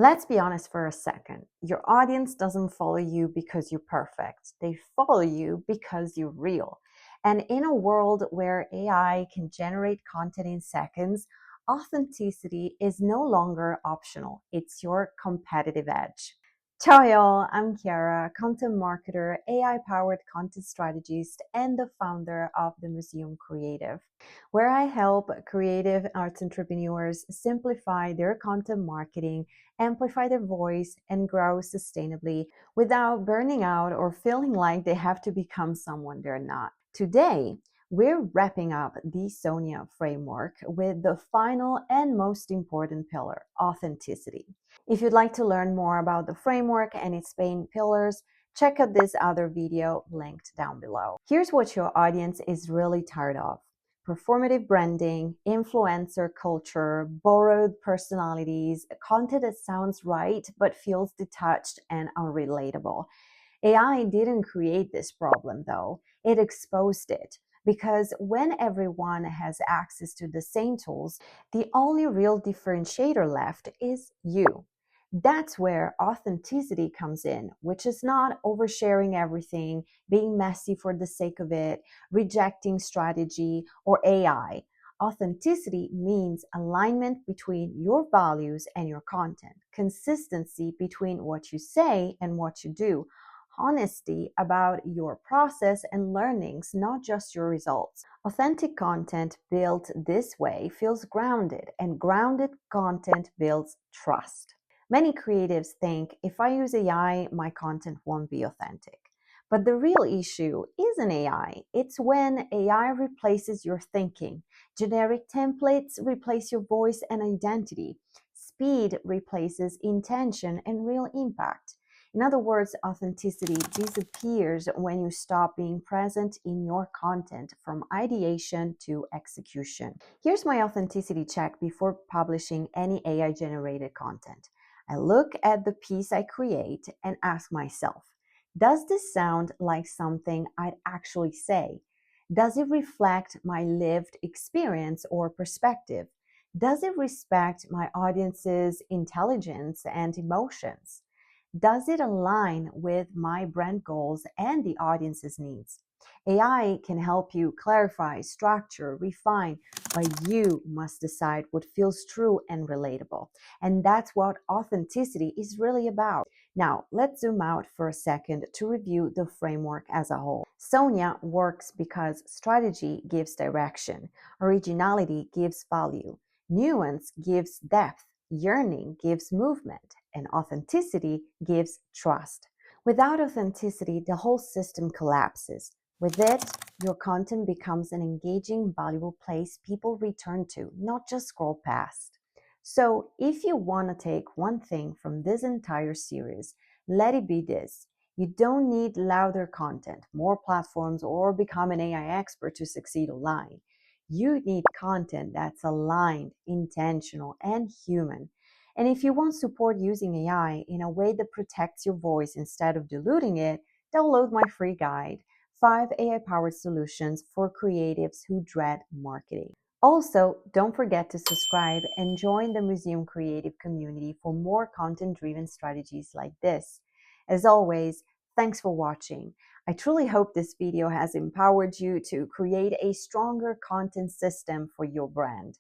Let's be honest for a second. Your audience doesn't follow you because you're perfect. They follow you because you're real. And in a world where AI can generate content in seconds, authenticity is no longer optional. It's your competitive edge. Ciao y'all, I'm Chiara, content marketer, AI-powered content strategist, and the founder of the Museum Creative, where I help creative arts entrepreneurs simplify their content marketing, amplify their voice, and grow sustainably without burning out or feeling like they have to become someone they're not. Today, we're wrapping up the SONYA Framework with the final and most important pillar, authenticity. If you'd like to learn more about the framework and its main pillars, check out this other video linked down below. Here's what your audience is really tired of: performative branding, influencer culture, borrowed personalities, content that sounds right but feels detached and unrelatable. AI didn't create this problem though, it exposed it. Because when everyone has access to the same tools, the only real differentiator left is you. That's where authenticity comes in, which is not oversharing everything, being messy for the sake of it, rejecting strategy or AI. Authenticity means alignment between your values and your content, consistency between what you say and what you do, honesty about your process and learnings, not just your results. Authentic content built this way feels grounded, and grounded content builds trust. Many creatives think if I use AI, my content won't be authentic. But the real issue isn't AI, it's when AI replaces your thinking. Generic templates replace your voice and identity. Speed replaces intention and real impact. In other words, authenticity disappears when you stop being present in your content from ideation to execution. Here's my authenticity check before publishing any AI-generated content. I look at the piece I create and ask myself, does this sound like something I'd actually say? Does it reflect my lived experience or perspective? Does it respect my audience's intelligence and emotions? Does it align with my brand goals and the audience's needs? AI can help you clarify, structure, refine, but you must decide what feels true and relatable. And that's what authenticity is really about. Now, let's zoom out for a second to review the framework as a whole. SONYA works because strategy gives direction, originality gives value, nuance gives depth, yearning gives movement, and authenticity gives trust. Without authenticity, the whole system collapses. With it, your content becomes an engaging, valuable place people return to, not just scroll past. So, if you want to take one thing from this entire series, let it be this. You don't need louder content, more platforms, or become an AI expert to succeed online. You need content that's aligned, intentional, and human. And if you want support using AI in a way that protects your voice instead of diluting it, download my free guide, 5 AI-powered solutions for creatives who dread marketing. Also, don't forget to subscribe and join the Museum Creative community for more content-driven strategies like this. As always, thanks for watching. I truly hope this video has empowered you to create a stronger content system for your brand.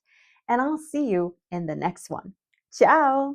And I'll see you in the next one. Ciao!